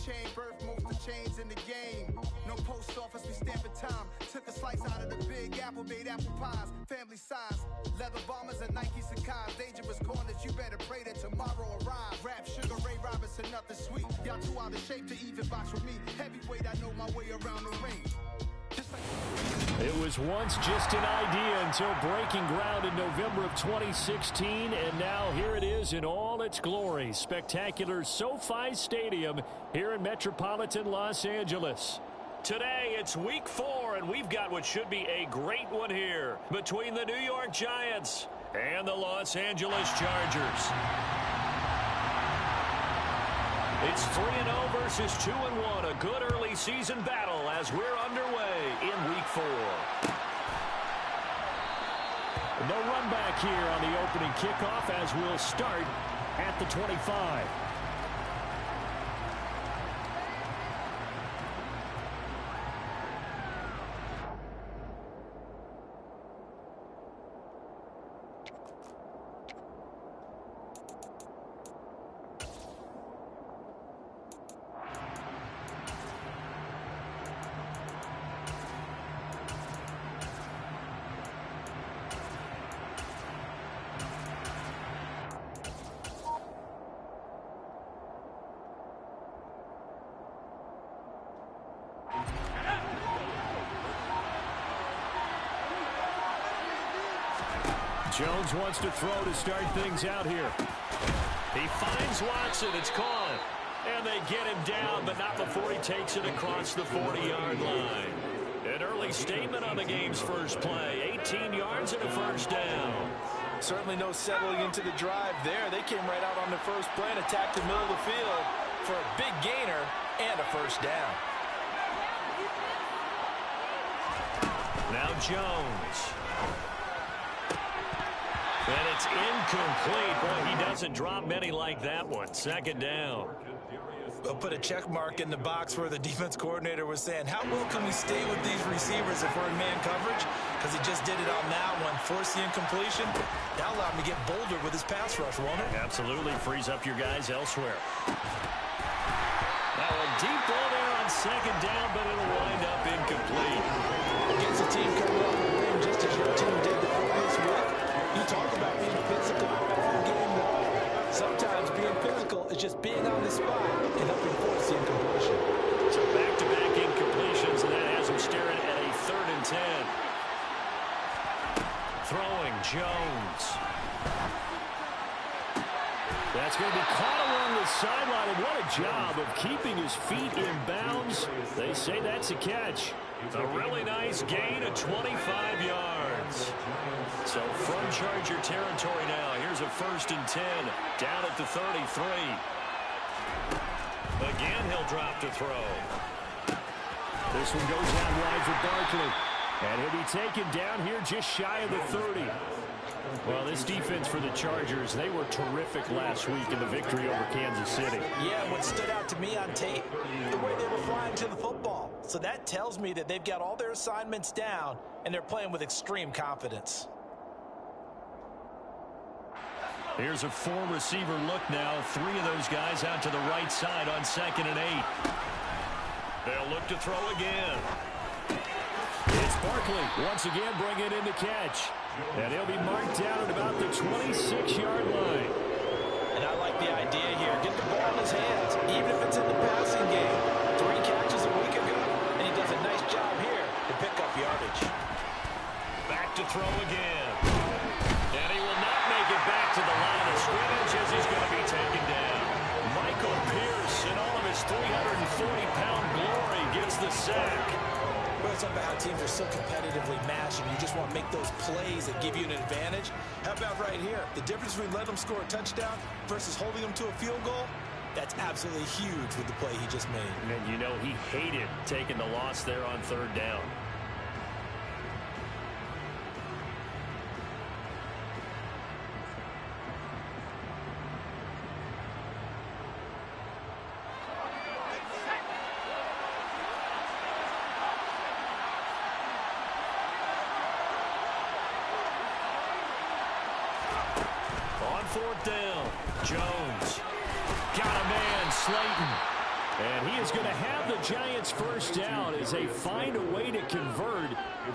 chain, birth most of chains in the game. No post office, we stamping time. Took a slice out of the big apple, made apple pies. Family size, leather bombers and Nike Sacai's. Dangerous corners, you better pray that tomorrow arrives. Rap, Sugar Ray Robinson, nothing sweet. Y'all too out of shape to even box with me. Heavyweight, I know my way around the ring. It was once just an idea until breaking ground in November of 2016, and now here it is in all its glory. Spectacular SoFi Stadium here in metropolitan Los Angeles. Today, it's week 4, and we've got what should be a great one here between the New York Giants and the Los Angeles Chargers. It's 3-0 versus 2-1, a good early season battle as we're underway in week 4. No run back here on the opening kickoff as we'll start at the 25. Jones wants to throw to start things out here. He finds Watson. It's caught. And they get him down, but not before he takes it across the 40-yard line. An early statement on the game's first play. 18 yards and a first down. Certainly no settling into the drive there. They came right out on the first play and attacked the middle of the field for a big gainer and a first down. Now Jones. And it's incomplete. Boy, he doesn't drop many like that one. Second down. They'll put a check mark in the box where the defense coordinator was saying, how well can we stay with these receivers if we're in man coverage? Because he just did it on that one. Force the incompletion. That'll allow him to get bolder with his pass rush, won't it? Absolutely. Frees up your guys elsewhere. Now a deep ball there on second down, but it'll wind up incomplete. Against a team coming off a win just as your team did the previous week. You talk about being physical after a game, though. Sometimes being physical is just being on the spot and helping force the incompletion. So back-to-back incompletions, and that has him staring at a 3rd and 10. Throwing Jones. That's going to be caught along the sideline, and what a job of keeping his feet in bounds. They say that's a catch. A really nice gain of 25 yards. So from Charger territory now, here's a 1st and 10 down at the 33. Again, he'll drop to throw. This one goes out wide for Barkley. And he'll be taken down here just shy of the 30. Well, this defense for the Chargers, they were terrific last week in the victory over Kansas City. Yeah, what stood out to me on tape, the way they were flying to the football. So that tells me that they've got all their assignments down, and they're playing with extreme confidence. Here's a 4-receiver look now. 3 of those guys out to the right side on 2nd and 8. They'll look to throw again. It's Barkley once again bringing in the catch. And he'll be marked down at about the 26-yard line. And I like the idea here. Get the ball in his hands, even if it's in the passing game. 3 catches a week ago, and he does a nice job here to pick up yardage. Back to throw again. And he will not make it back to the line of scrimmage as he's going to be taken down. Michael Pierce, in all of his 340-pound glory, gets the sack. Well, it's about how teams are so competitively matched, and you just want to make those plays that give you an advantage. How about right here? The difference between letting them score a touchdown versus holding them to a field goal, that's absolutely huge with the play he just made. And you know he hated taking the loss there on 3rd down. On 4th down, Jones got a man, Slayton. And he is going to have the Giants first down as they find a way to convert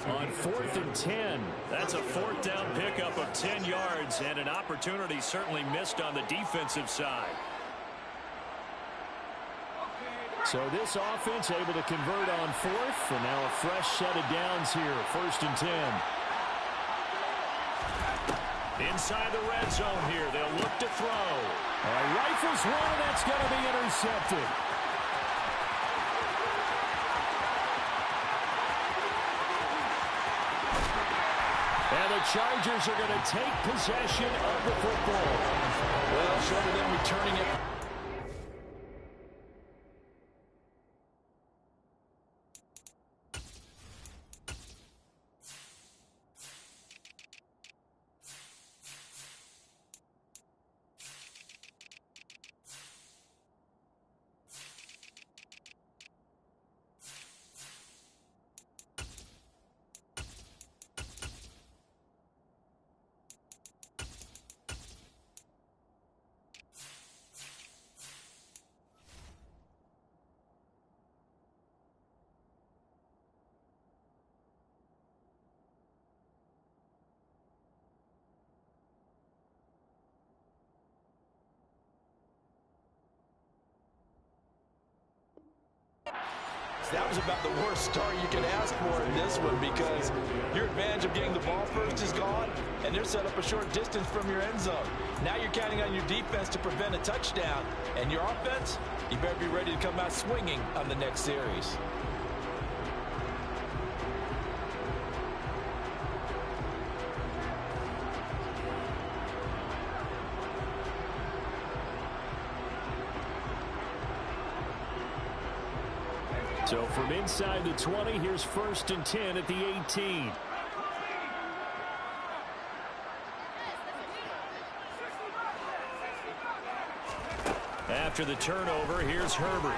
on 4th and 10. That's a 4th down pickup of 10 yards and an opportunity certainly missed on the defensive side. So this offense able to convert on 4th, and now a fresh set of downs here, 1st and 10. Inside the red zone here, they'll look to throw. Rifles one, and that's going to be intercepted. And the Chargers are going to take possession of the football. Well, short of them returning it. That was about the worst start you could ask for in this one, because your advantage of getting the ball first is gone, and they're set up a short distance from your end zone. Now you're counting on your defense to prevent a touchdown, and your offense, you better be ready to come out swinging on the next series. So from inside the 20, here's 1st and 10 at the 18. After the turnover, here's Herbert.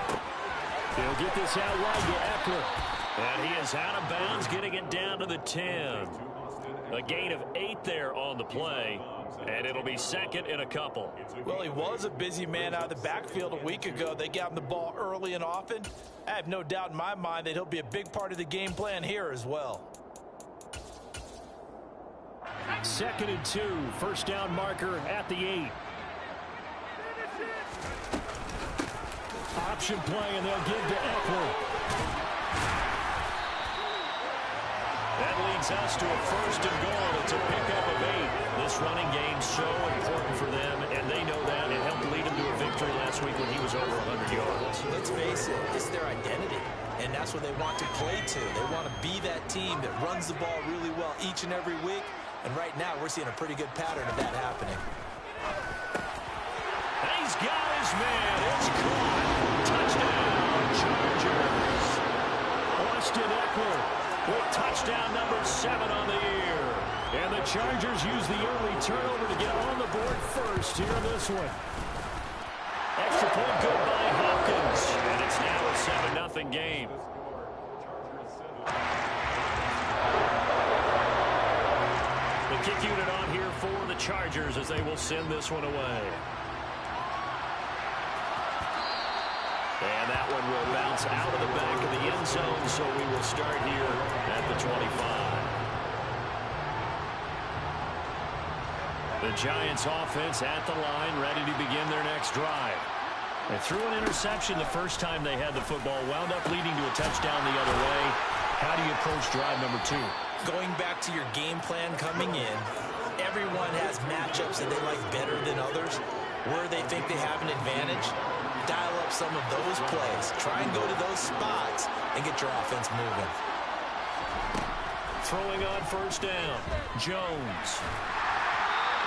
He'll get this out wide to Eckler. And he is out of bounds, getting it down to the 10. A gain of 8 there on the play, and it'll be 2nd and a couple. Well, he was a busy man out of the backfield a week ago. They got him the ball early and often. I have no doubt in my mind that he'll be a big part of the game plan here as well. 2nd and 2, 1st down marker at the 8. Option play, and they'll give to Eckler. That leads us to a 1st and goal. It's a pickup of 8. This running game's so important for them, and they know that. It helped lead them to a victory last week when he was over 100 yards. Let's face it, it's their identity, and that's what they want to play to. They want to be that team that runs the ball really well each and every week, and right now we're seeing a pretty good pattern of that happening. He's got his man. It's caught. Touchdown, Chargers. Austin Eckler with touchdown number 7 on the year. And the Chargers use the early turnover to get on the board first here in this one. Extra point good by Hopkins. And it's now a 7-0 game. The kick unit on here for the Chargers as they will send this one away. And that one will bounce out of the back of the end zone, so we will start here at the 25. The Giants offense at the line, ready to begin their next drive. They threw an interception the first time they had the football, wound up leading to a touchdown the other way. How do you approach drive number 2? Going back to your game plan coming in, everyone has matchups that they like better than others. Where they think they have an advantage, dial up some of those plays. Try and go to those spots and get your offense moving. Throwing on 1st down, Jones.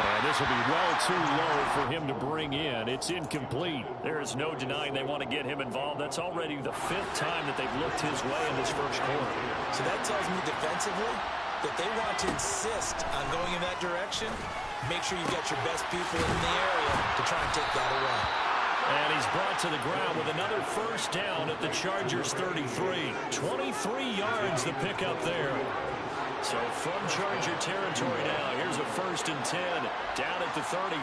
And this will be well too low for him to bring in. It's incomplete. There is no denying they want to get him involved. That's already the 5th time that they've looked his way in this first quarter. So that tells me defensively that they want to insist on going in that direction. Make sure you've got your best people in the area to try and take that away. And he's brought to the ground with another 1st down at the Chargers 33. 23 yards the pickup there. So from Charger territory now, here's a 1st and 10 down at the 33.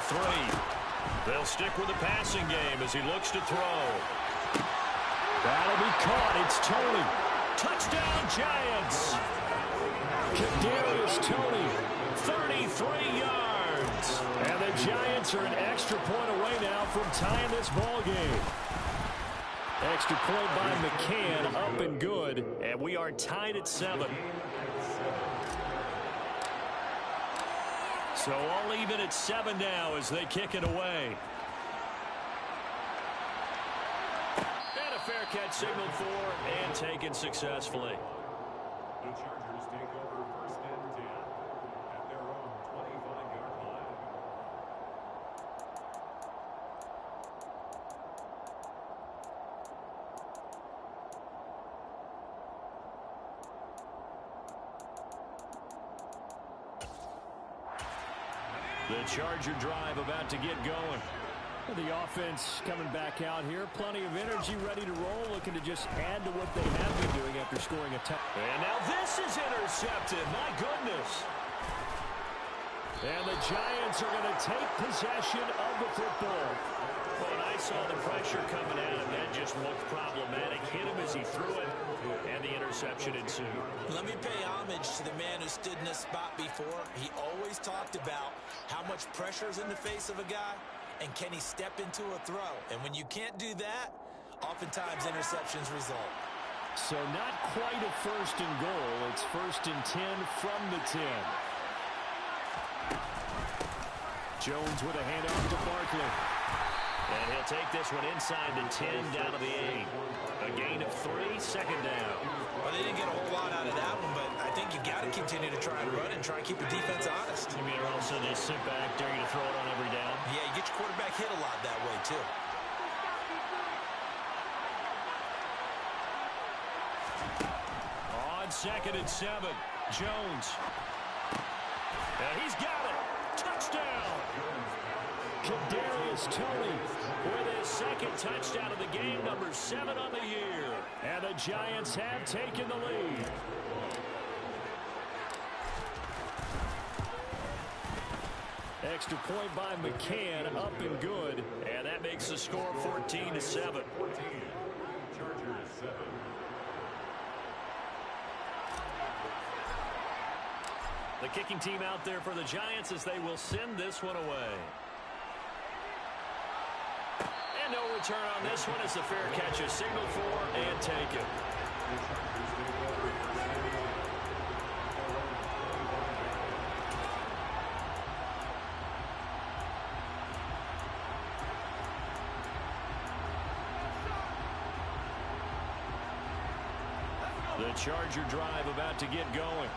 They'll stick with the passing game as he looks to throw. That'll be caught. It's Tony. Touchdown, Giants. Kadarius Toney, 33 yards. And the Giants are an extra point away now from tying this ball game. Extra point by McCann, up and good. And we are tied at 7. So all even at 7 now as they kick it away. And a fair catch signaled for and taken successfully. The Chargers take over 1st and 10 at their own 25-yard line. The Charger drive about to get going. The offense coming back out here. Plenty of energy, ready to roll, looking to just add to what they have been doing after scoring a touchdown. And now this is intercepted. My goodness. And the Giants are going to take possession of the football. When I saw the pressure coming at him, that just looked problematic. Hit him as he threw it, and the interception ensued. Let me pay homage to the man who stood in this spot before. He always talked about how much pressure is in the face of a guy, and can he step into a throw? And when you can't do that, oftentimes interceptions result. So not quite a 1st and goal. It's 1st and 10 from the 10. Jones with a handoff to Barkley. And he'll take this one inside the 10, down to the 8. A gain of 3, 2nd down. Well, they didn't get a whole lot out of that one, but I think you got to continue to try and run and try and keep the defense honest. You mean also just sit back, dare you to throw it on every down? Yeah, you get your quarterback hit a lot that way, too. On 2nd and 7, Jones. And he's got it. Touchdown. Kadarius Toney with his 2nd touchdown of the game, number 7 on the year. And the Giants have taken the lead. Extra point by McCann, up and good. And that makes the score 14-7. 14, Chargers 7. The kicking team out there for the Giants as they will send this one away. And no return on this one as the fair catch is signaled for and taken. The Charger drive about to get going.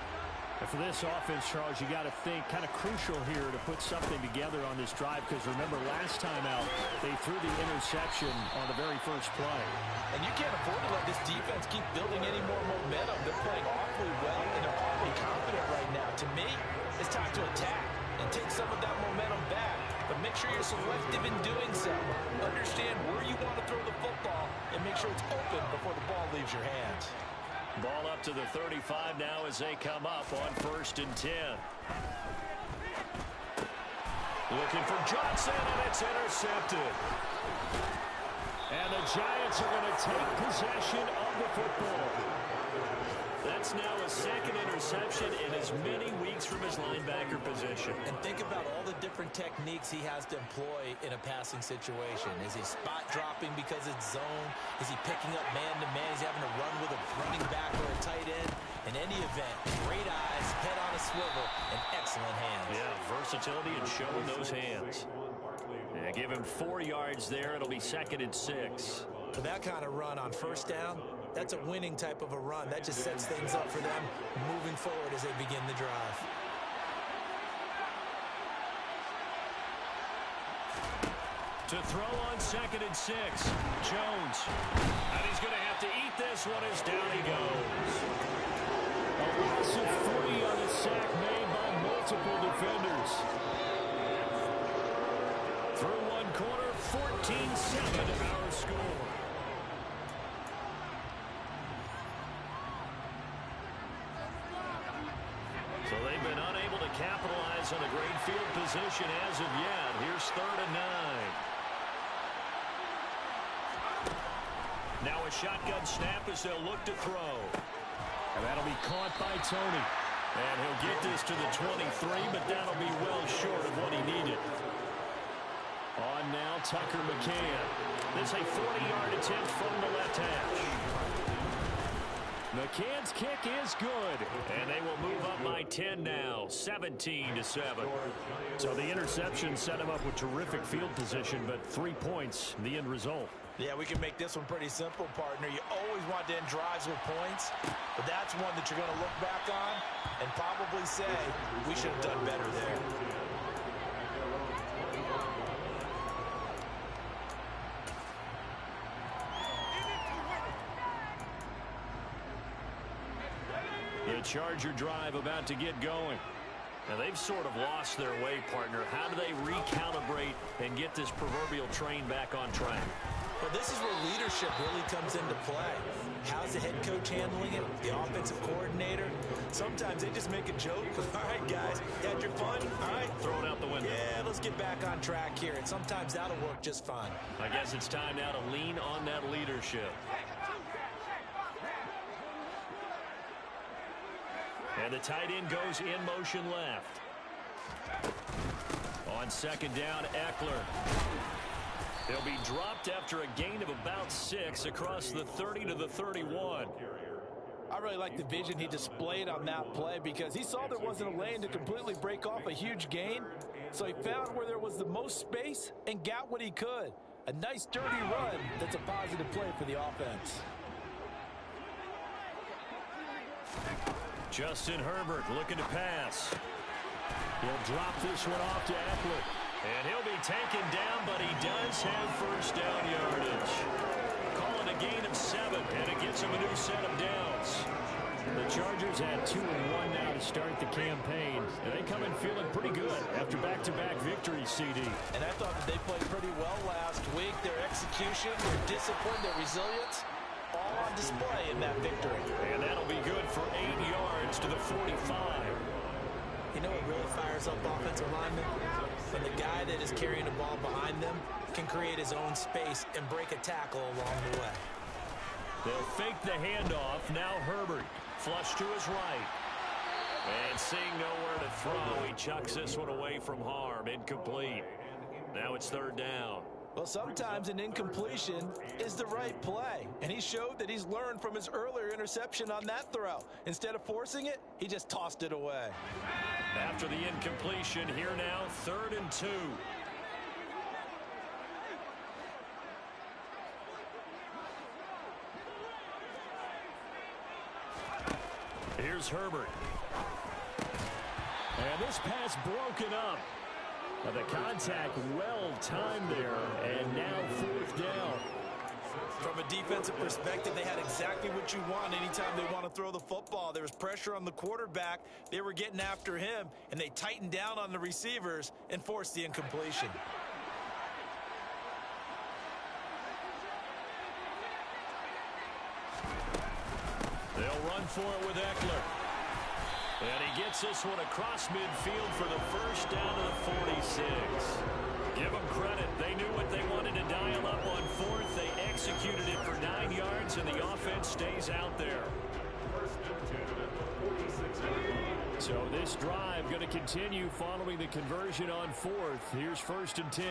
And for this offense, Charles, you got to think kind of crucial here to put something together on this drive, because remember last time out they threw the interception on the very first play. And you can't afford to let this defense keep building any more momentum. They're playing awfully well, and they're awfully confident right now. To me, it's time to attack and take some of that momentum back, but make sure you're selective in doing so. Understand where you want to throw the football and make sure it's open before the ball leaves your hands. Ball up to the 35 now as they come up on 1st and 10. Looking for Johnson, and it's intercepted. And the Giants are going to take possession of the football. That's now a 2nd interception in as many weeks from his linebacker position. And think about all the different techniques he has to employ in a passing situation. Is he spot dropping because it's zone? Is he picking up man-to-man? He's having to run with a running back or a tight end. In any event, great eyes, head on a swivel, and excellent hands. Yeah, versatility and showing those hands. Yeah, give him 4 yards there. It'll be 2nd and 6. For that kind of run on 1st down, that's a winning type of a run. That just sets things up for them moving forward as they begin the drive. To throw on 2nd and 6, Jones. And he's going to have to eat this one as down he goes. A loss of 3 on the sack made by multiple defenders. Through one quarter, 14-7 our score. So they've been unable to capitalize on a great field position as of yet. Here's 3rd and 9. Now a shotgun snap as they'll look to throw. And that'll be caught by Tony. And he'll get this to the 23, but that'll be well short of what he needed. On now, Tucker McCann. This a 40-yard attempt from the left hash. McCann's kick is good. And they will move up by 10 now, 17-7. So the interception set him up with terrific field position, but 3 points, the end result. Yeah, we can make this one pretty simple, partner. You always want to end drives with points, but that's one that you're going to look back on and probably say, we should have done better there. The Charger drive about to get going. Now, they've sort of lost their way, partner. How do they recalibrate and get this proverbial train back on track? Well, this is where leadership really comes into play. How's the head coach handling it? The offensive coordinator? Sometimes they just make a joke. All right, guys, you had your fun? All right. Throw it out the window. Yeah, let's get back on track here. And sometimes that'll work just fine. I guess it's time now to lean on that leadership. And the tight end goes in motion left. On second down, Eckler. He'll be dropped after a gain of about 6 across the 30 to the 31. I really like the vision he displayed on that play because he saw there wasn't a lane to completely break off a huge gain. So he found where there was the most space and got what he could. A nice dirty run that's a positive play for the offense. Justin Herbert looking to pass. He'll drop this one off to Eckler. And he'll be taken down, but he does have first down yardage. Call it a gain of 7, and it gives him a new set of downs. The Chargers had 2-1 now to start the campaign, and they come in feeling pretty good after back-to-back victories, CD. And I thought that they played pretty well last week. Their execution, their discipline, their resilience, all on display in that victory. And that'll be good for 8 yards to the 45. You know what really fires up offensive linemen? When the guy that is carrying the ball behind them can create his own space and break a tackle along the way. They'll fake the handoff. Now Herbert. Flush to his right. And seeing nowhere to throw, he chucks this one away from harm. Incomplete. Now it's third down. Well, sometimes an incompletion is the right play. And he showed that he's learned from his earlier interception on that throw. Instead of forcing it, he just tossed it away. After the incompletion, here now, 3rd and 2. Here's Herbert. And this pass broken up. The contact well timed there, and now 4th down. From a defensive perspective, they had exactly what you want anytime they want to throw the football. There was pressure on the quarterback. They were getting after him, and they tightened down on the receivers and forced the incompletion. They'll run for it with Eckler. And he gets this one across midfield for the first down to the 46. Give them credit. They knew what they wanted to dial up on 4th. They executed it for 9 yards, and the offense stays out there. So this drive going to continue following the conversion on 4th. Here's 1st and 10.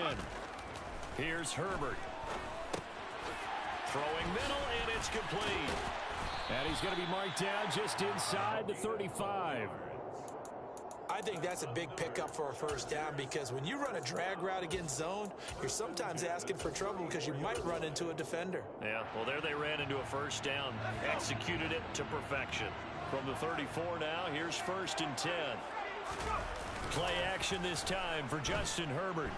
Here's Herbert. Throwing middle, and it's complete. And he's going to be marked down just inside the 35. I think that's a big pickup for a first down because when you run a drag route against zone, you're sometimes asking for trouble because you might run into a defender. Yeah, well, there they ran into a first down. Executed it to perfection. From the 34 now, here's 1st and 10. Play action this time for Justin Herbert.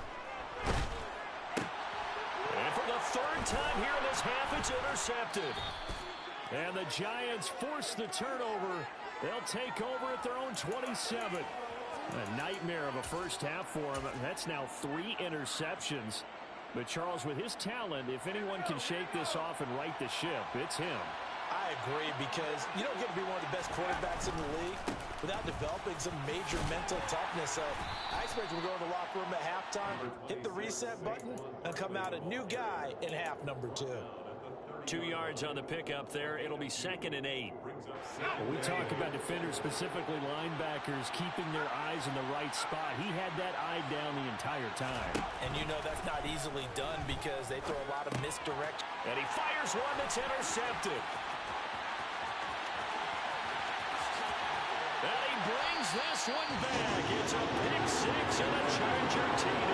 And for the 3rd time here in this half, it's intercepted. And the Giants force the turnover. They'll take over at their own 27. A nightmare of a first half for him. That's now 3 interceptions. But Charles, with his talent, if anyone can shake this off and right the ship, it's him. I agree because you don't get to be one of the best quarterbacks in the league without developing some major mental toughness. So I expect him to go in the locker room at halftime, hit the reset button, and come out a new guy in half number 2. 2 yards on the pickup there. It'll be 2nd and 8. Well, we talk about defenders, specifically linebackers, keeping their eyes in the right spot. He had that eye down the entire time. And you know that's not easily done because they throw a lot of misdirection. And he fires one that's intercepted. And he brings this one back. It's a pick six and a Charger TD.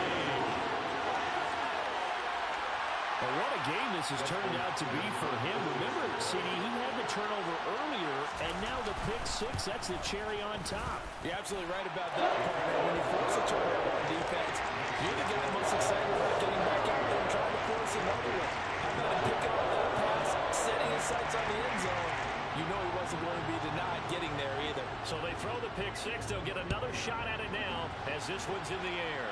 Well, what a game this has turned out to be for him. Remember, CD, he had the turnover earlier, and now the pick six, that's the cherry on top. You're absolutely right about that, partner. When you force a turnover on defense, you're the guy most excited about getting back out there and trying to force another one. How about him picking up that pass, setting his sights on the end zone? You know he wasn't going to be denied getting there either. So they throw the pick six. They'll get another shot at it now as this one's in the air.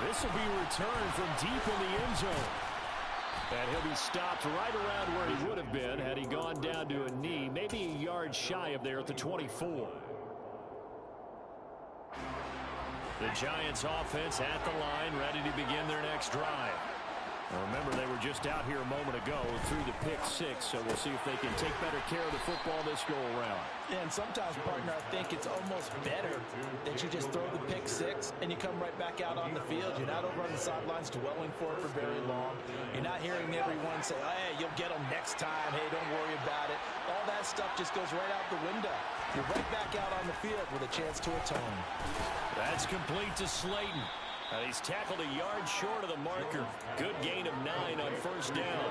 This will be returned from deep in the end zone. And he'll be stopped right around where he would have been had he gone down to a knee, maybe a yard shy of there at the 24. The Giants offense at the line, ready to begin their next drive. Well, remember, they were just out here a moment ago through the pick six, so we'll see if they can take better care of the football this go-around. Yeah, and sometimes, partner, I think it's almost better that you just throw the pick six and you come right back out on the field. You're not over on the sidelines dwelling for it for very long. You're not hearing everyone say, hey, you'll get them next time. Hey, don't worry about it. All that stuff just goes right out the window. You're right back out on the field with a chance to atone. That's complete to Slayton. He's tackled a yard short of the marker. Good gain of 9 on first down.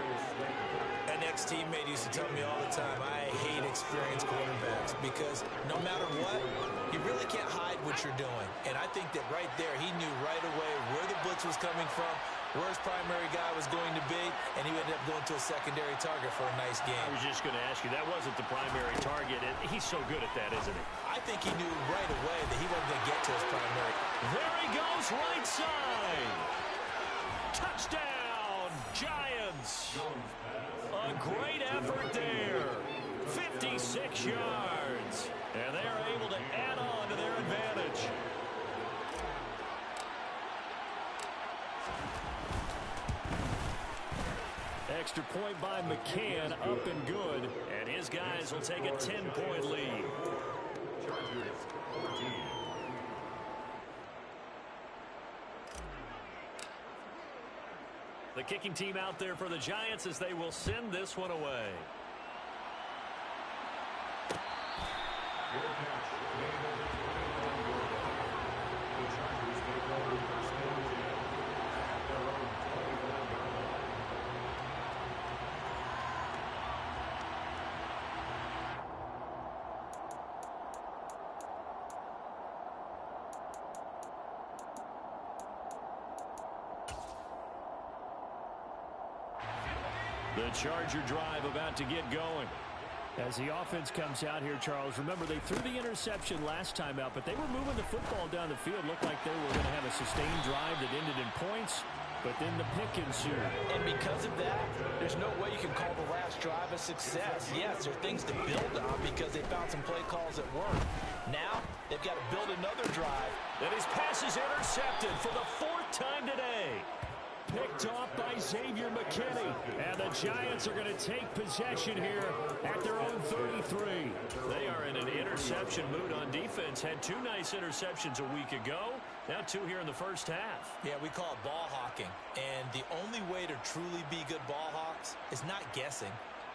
An ex-teammate used to tell me all the time, I hate experienced quarterbacks because no matter what, you really can't hide what you're doing. And I think that right there, he knew right away where the blitz was coming from, where his primary guy was going to be, and he ended up going to a secondary target for a nice game. I was just going to ask you, that wasn't the primary target. He's so good at that, isn't he? I think he knew right away that he wasn't going to get to his primary. There he goes, right side. Touchdown, Giants. A great effort there. 56 yards. And they're able to add on to their advantage. Extra point by McCann, up and good. And his guys will take a 10-point lead. The kicking team out there for the Giants as they will send this one away. The Charger drive about to get going. As the offense comes out here, Charles, remember they threw the interception last time out, but they were moving the football down the field. Looked like they were going to have a sustained drive that ended in points, but then the pick ensued. And because of that, there's no way you can call the last drive a success. Yes, there are things to build on because they found some play calls that work. Now, they've got to build another drive. And his pass is intercepted for the 4th time today. Picked off by Xavier McKinney. And the Giants are going to take possession here at their own 33. They are in an interception mood on defense. Had 2 nice interceptions a week ago. Now 2 here in the first half. Yeah, we call it ball hawking. And the only way to truly be good ball hawks is not guessing.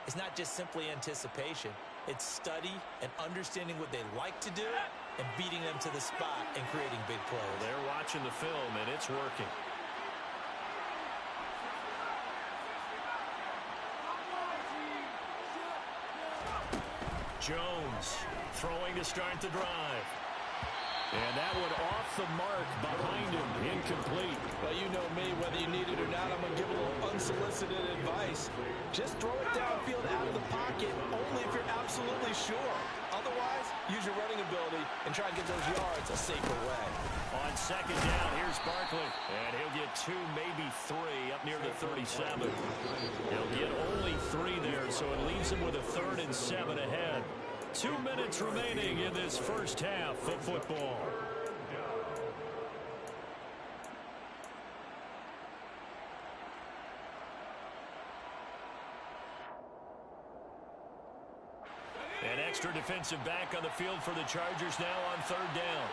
It's not just simply anticipation. It's study and understanding what they like to do and beating them to the spot and creating big plays. They're watching the film, and it's working. Jones throwing to start the drive. And that one off the mark behind him, incomplete. Well, you know me, whether you need it or not, I'm going to give a little unsolicited advice. Just throw it downfield out of the pocket, only if you're absolutely sure. Otherwise, use your running ability and try and get those yards a safer way. On second down, here's Barkley. And he'll get 2, maybe 3 up near the 37. He'll get only 3 there, so it leaves him with a 3rd and 7 ahead. 2 minutes remaining in this first half of football. An extra defensive back on the field for the Chargers now on third down.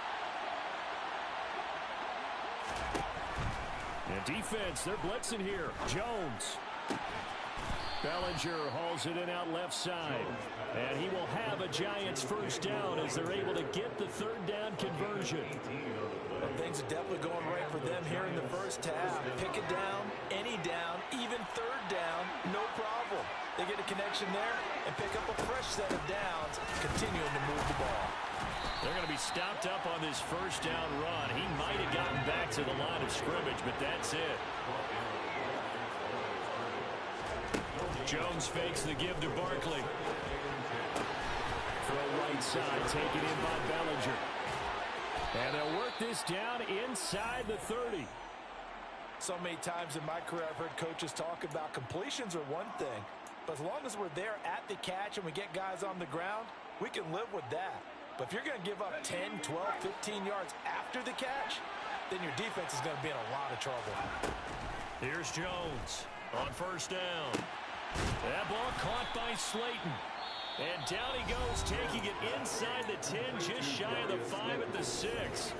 And defense, they're blitzing here. Jones. Bellinger hauls it in out left side. And he will have a Giants first down as they're able to get the third down conversion. Well, things are definitely going right for them here in the first half. Pick it down, any down, even third down, no problem. They get a connection there and pick up a fresh set of downs, continuing to move the ball. They're going to be stopped up on this first down run. He might have gotten back to the line of scrimmage, but that's it. Jones fakes the give to Barkley. Throw right side, taken in by Bellinger. And they'll work this down inside the 30. So many times in my career I've heard coaches talk about completions are one thing, but as long as we're there at the catch and we get guys on the ground, we can live with that. But if you're going to give up 10, 12, 15 yards after the catch, then your defense is going to be in a lot of trouble. Here's Jones on first down. That ball caught by Slayton. And down he goes, taking it inside the 10, just shy of the 5 at the 6.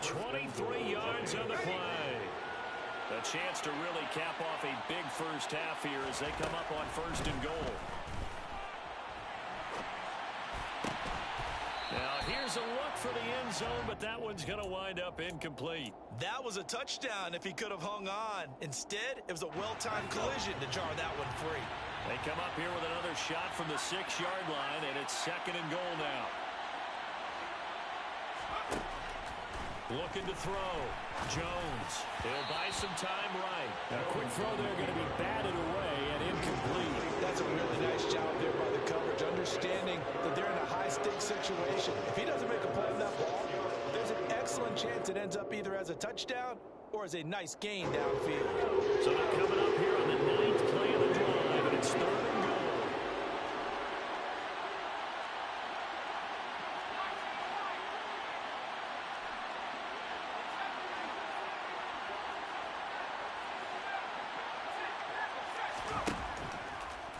23 yards on the play. A chance to really cap off a big first half here as they come up on first and goal. Now here's a look for the end zone, but that one's going to wind up incomplete. That was a touchdown if he could have hung on. Instead, it was a well-timed collision to jar that one free. They come up here with another shot from the 6-yard line, and it's second and goal now. Looking to throw. Jones. He'll buy some time right. A quick throw there going to be batted away and incomplete. That's a really nice job there by the coverage, understanding that they're in a high-stakes situation. If he doesn't make a play on that ball, there's an excellent chance it ends up either as a touchdown or as a nice gain downfield. So they're coming up here on the 9th play of the drive, and it's third and goal.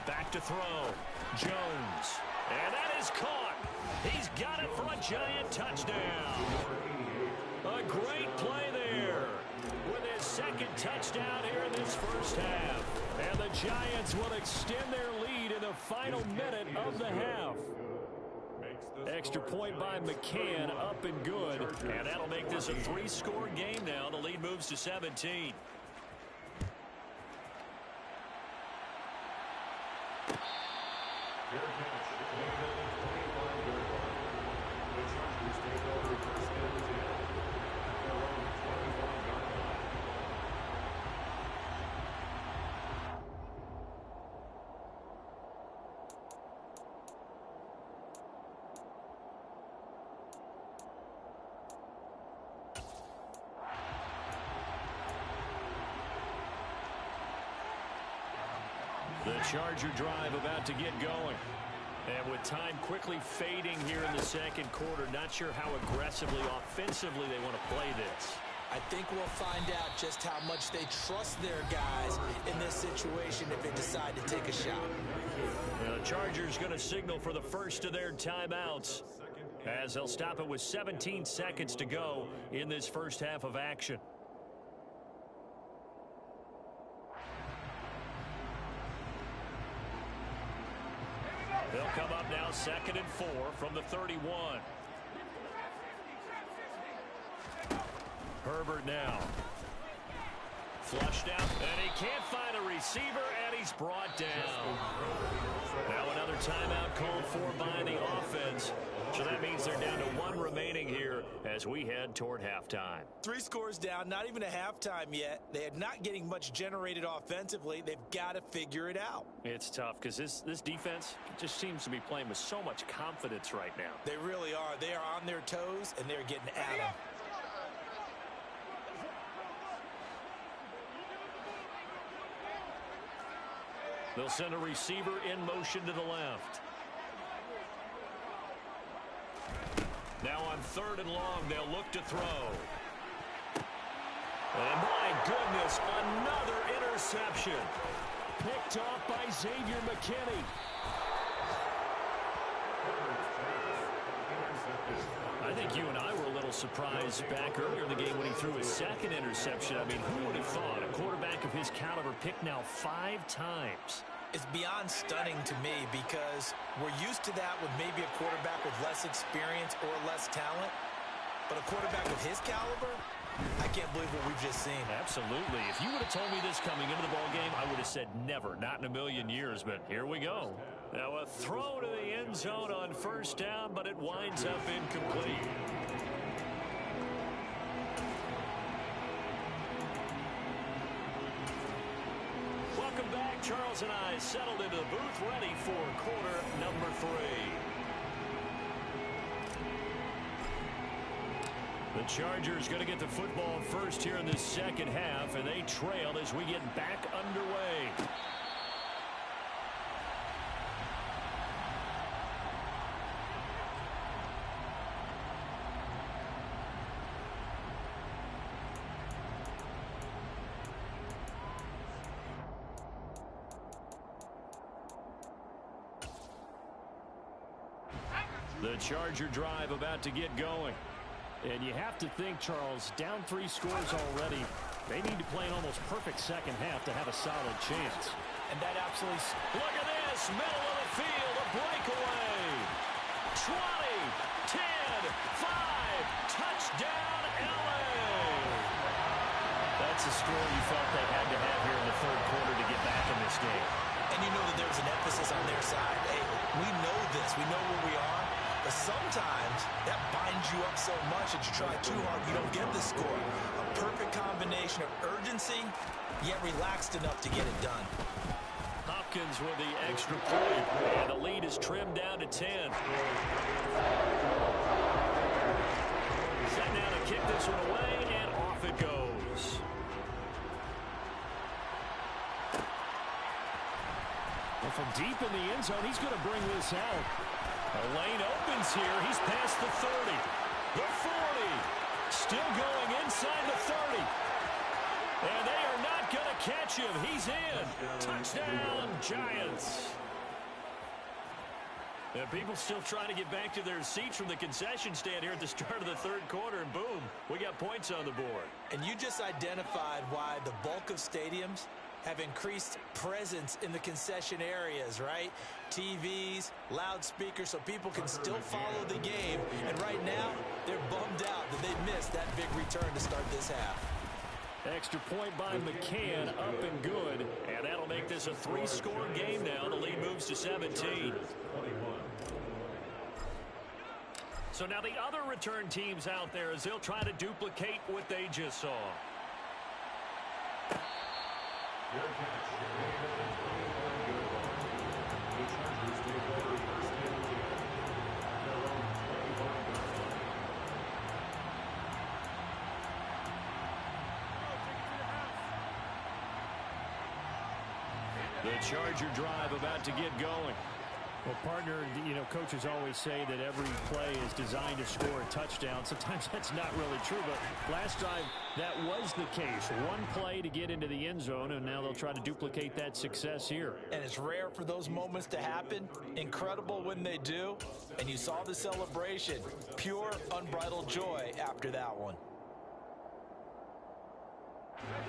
Back to throw. Jones. And that is caught. He's got it for a Giant touchdown. A great play there with his second touchdown here in this first half. And the Giants will extend their lead in the final minute of the half. Extra point by McCann, up and good. And that'll make this a 3-score game now. The lead moves to 17. The Charger drive about to get going. And with time quickly fading here in the second quarter, not sure how aggressively, offensively they want to play this. I think we'll find out just how much they trust their guys in this situation if they decide to take a shot. The Chargers going to signal for the first of their timeouts as they'll stop it with 17 seconds to go in this first half of action. They'll come up now 2nd and 4 from the 31. Herbert now. Flushed out, and he can't find a receiver, and he's brought down. Now another timeout called for by the offense. So that means they're down to 1 remaining here as we head toward halftime. 3 scores down, not even a halftime yet. They are not getting much generated offensively. They've got to figure it out. It's tough because this defense just seems to be playing with so much confidence right now. They really are. They are on their toes, and they're getting at them. They'll send a receiver in motion to the left. Now on 3rd and long, they'll look to throw. And my goodness, another interception. Picked off by Xavier McKinney. think you and I were a little surprised back earlier in the game when he threw his second interception. I mean, who would have thought a quarterback of his caliber picked now 5 times? It's beyond stunning to me because we're used to that with maybe a quarterback with less experience or less talent. But a quarterback of his caliber, I can't believe what we've just seen. Absolutely. If you would have told me this coming into the ballgame, I would have said never, not in a million years. But here we go. Now a throw to the end zone on first down, but it winds up incomplete. Welcome back. Charles and I settled into the booth, ready for quarter number 3. The Chargers going to get the football first here in the second half, and they trail as we get back underway. The Charger drive about to get going. And you have to think, Charles, down 3 scores already. They need to play an almost perfect second half to have a solid chance. And that absolutely... Look at this, middle of the field, a breakaway. 20, 10, 5, touchdown, LA. That's a score you felt they had to have here in the third quarter to get back in this game. And you know that there's an emphasis on their side. Hey, we know this. We know where we are. But sometimes that binds you up so much that you try too hard, you don't get the score. A perfect combination of urgency, yet relaxed enough to get it done. Hopkins with the extra point, and the lead is trimmed down to 10. Set now to kick this one away, and off it goes. Well, from deep in the end zone, he's going to bring this out. The lane opens here. He's past the 30. The 40. Still going inside the 30. And they are not going to catch him. He's in. Touchdown, Giants. And people still trying to get back to their seats from the concession stand here at the start of the third quarter. And boom, we got points on the board. And you just identified why the bulk of stadiums have increased presence in the concession areas, right? TVs, loudspeakers, so people can still follow the game. And right now, they're bummed out that they missed that big return to start this half. Extra point by McCann, up and good. And that'll make this a 3-score game now. The lead moves to 17. So now the other return teams out there as they'll try to duplicate what they just saw. The Charger drive about to get going. Well, partner, you know, coaches always say that every play is designed to score a touchdown. Sometimes that's not really true, but last drive, that was the case. One play to get into the end zone, and now they'll try to duplicate that success here. And it's rare for those moments to happen. Incredible when they do. And you saw the celebration. Pure, unbridled joy after that one.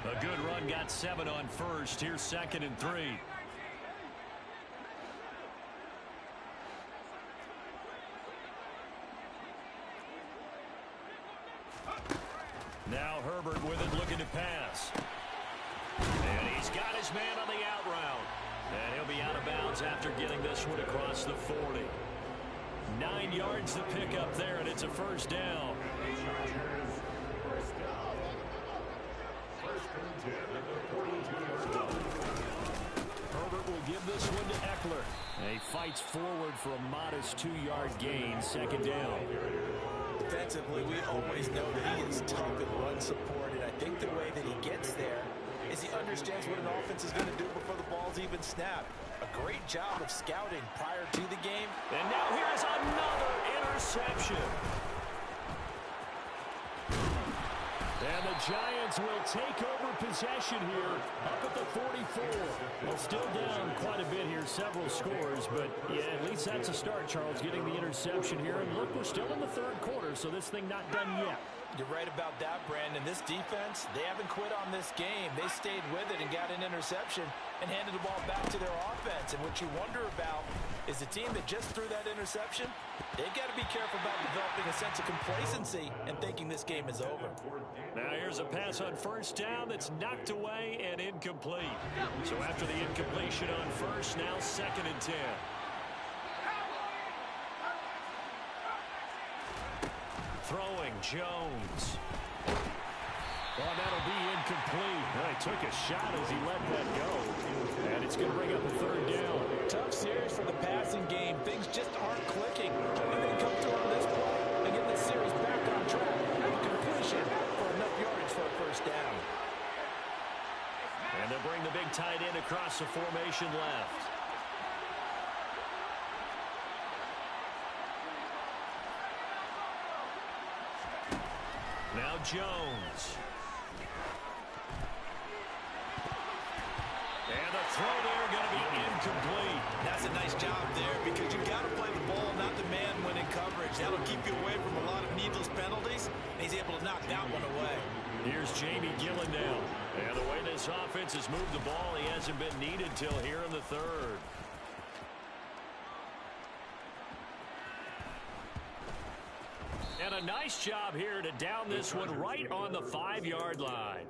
A good run, got 7 on first. Here's 2nd and 3. Now Herbert with it, looking to pass. And he's got his man on the out route. And he'll be out of bounds after getting this one across the 40. 9 yards to pick up there, and it's a first down. Herbert will give this one to Eckler. And he fights forward for a modest 2-yard gain, 2nd down. Defensively, we always know that he is tough and run support, and I think the way that he gets there is he understands what an offense is going to do before the ball's even snapped. A great job of scouting prior to the game. And now here's another interception. And the Giants will take over possession here up at the 44. Well, still down quite a bit here, several scores, but yeah, at least that's a start, Charles, getting the interception here. And look, we're still in the third quarter, so this thing not done yet. You're right about that, Brandon. This defense, they haven't quit on this game. They stayed with it and got an interception and handed the ball back to their offense. And what you wonder about is the team that just threw that interception, they've got to be careful about developing a sense of complacency and thinking this game is over. Now here's a pass on first down that's knocked away and incomplete. So after the incompletion on first, now 2nd and 10. Throwing, Jones. Well, that'll be incomplete. Well, he took a shot as he let that go. And it's going to bring up a 3rd down. Tough series for the passing game. Things just aren't clicking. And they come through on this play and get this series back on track. And a completion for enough yardage for a 1st down. And they'll bring the big tight end across the formation left. Now Jones. And the throw there going to be incomplete. That's a nice job there because you've got to play the ball, not the man when in coverage. That'll keep you away from a lot of needless penalties, and he's able to knock that one away. Here's Jamie Gillen now. And the way this offense has moved the ball, he hasn't been needed till here in the 3rd. And a nice job here to down this one right on the 5-yard line.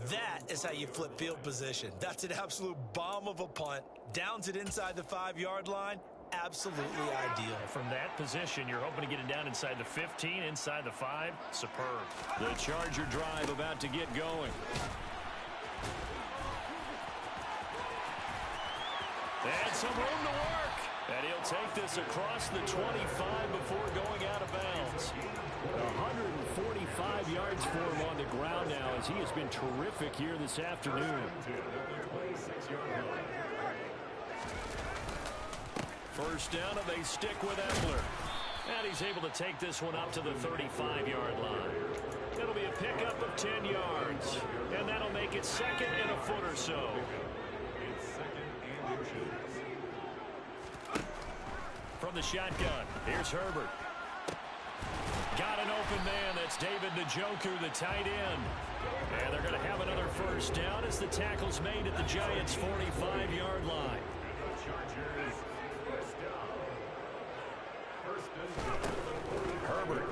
That is how you flip field position. That's an absolute bomb of a punt. Downs it inside the 5-yard line. Absolutely ideal. From that position, you're hoping to get it down inside the 15, inside the 5. Superb. The Charger drive about to get going. And some room to work. And he'll take this across the 25 before going out of bounds. 145 yards for him on the ground now as he has been terrific here this afternoon. First down, and they stick with Eckler. And he's able to take this one up to the 35-yard line. It'll be a pickup of 10 yards. And that'll make it 2nd and a foot or so. From the shotgun, here's Herbert. Got an open man. That's David Njoku, the tight end. And they're going to have another first down as the tackle's made at the Giants' 45-yard line. Herbert.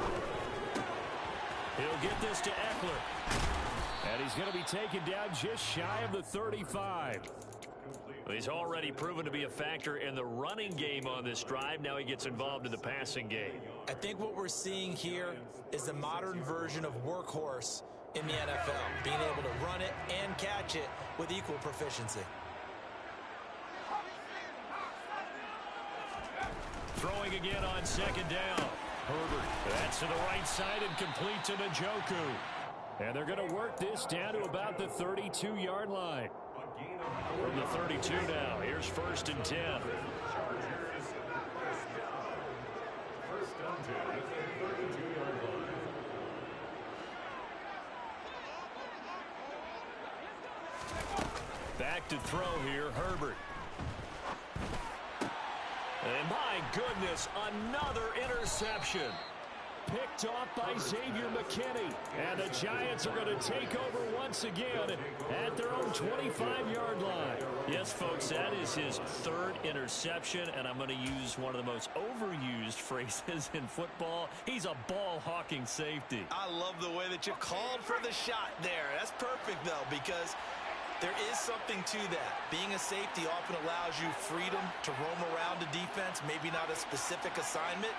He'll get this to Eckler. And he's going to be taken down just shy of the 35. He's already proven to be a factor in the running game on this drive. Now he gets involved in the passing game. I think what we're seeing here is the modern version of workhorse in the NFL, being able to run it and catch it with equal proficiency. Throwing again on 2nd down. Herbert. That's to the right side and complete to Njoku. And they're going to work this down to about the 32-yard line. From the 32 now, here's 1st and 10. Back to throw here, Herbert. And my goodness, another interception. Picked off by Xavier McKinney. And the Giants are going to take over once again at their own 25-yard line. Yes, folks, that is his 3rd interception, and I'm going to use one of the most overused phrases in football. He's a ball-hawking safety. I love the way that you called for the shot there. That's perfect, though, because there is something to that. Being a safety often allows you freedom to roam around the defense, maybe not a specific assignment.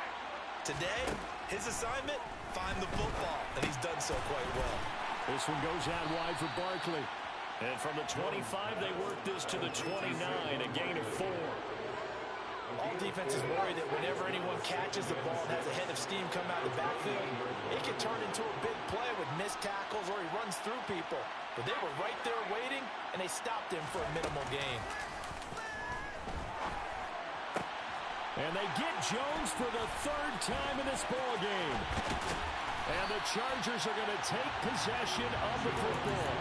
Today, his assignment, find the football, and he's done so quite well. This one goes out wide for Barkley. And from the 25, they work this to the 29, a gain of 4. All defenses worry that whenever anyone catches the ball and has a head of steam come out of the backfield, it can turn into a big play with missed tackles or he runs through people. But they were right there waiting, and they stopped him for a minimal gain. And they get Jones for the 3rd time in this ball game. And the Chargers are going to take possession of the football.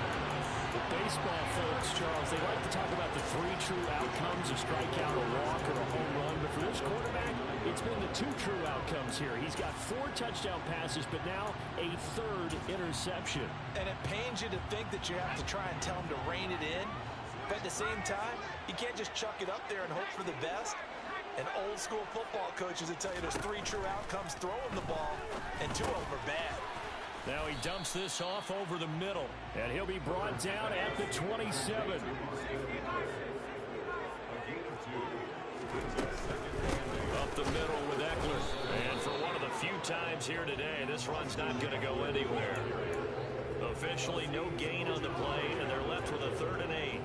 The baseball folks, Charles, they like to talk about the three true outcomes, a strikeout, a walk, or a home run. But for this quarterback, it's been the two true outcomes here. He's got 4 touchdown passes, but now a 3rd interception. And it pains you to think that you have to try and tell him to rein it in. But at the same time, you can't just chuck it up there and hope for the best. And old school football coaches will tell you there's 3 true outcomes throwing the ball, and 2 of them are bad. Now he dumps this off over the middle, and he'll be brought down at the 27. Up the middle with Eckler. And for one of the few times here today, this run's not going to go anywhere. Officially no gain on the play, and they're left with a 3rd and 8.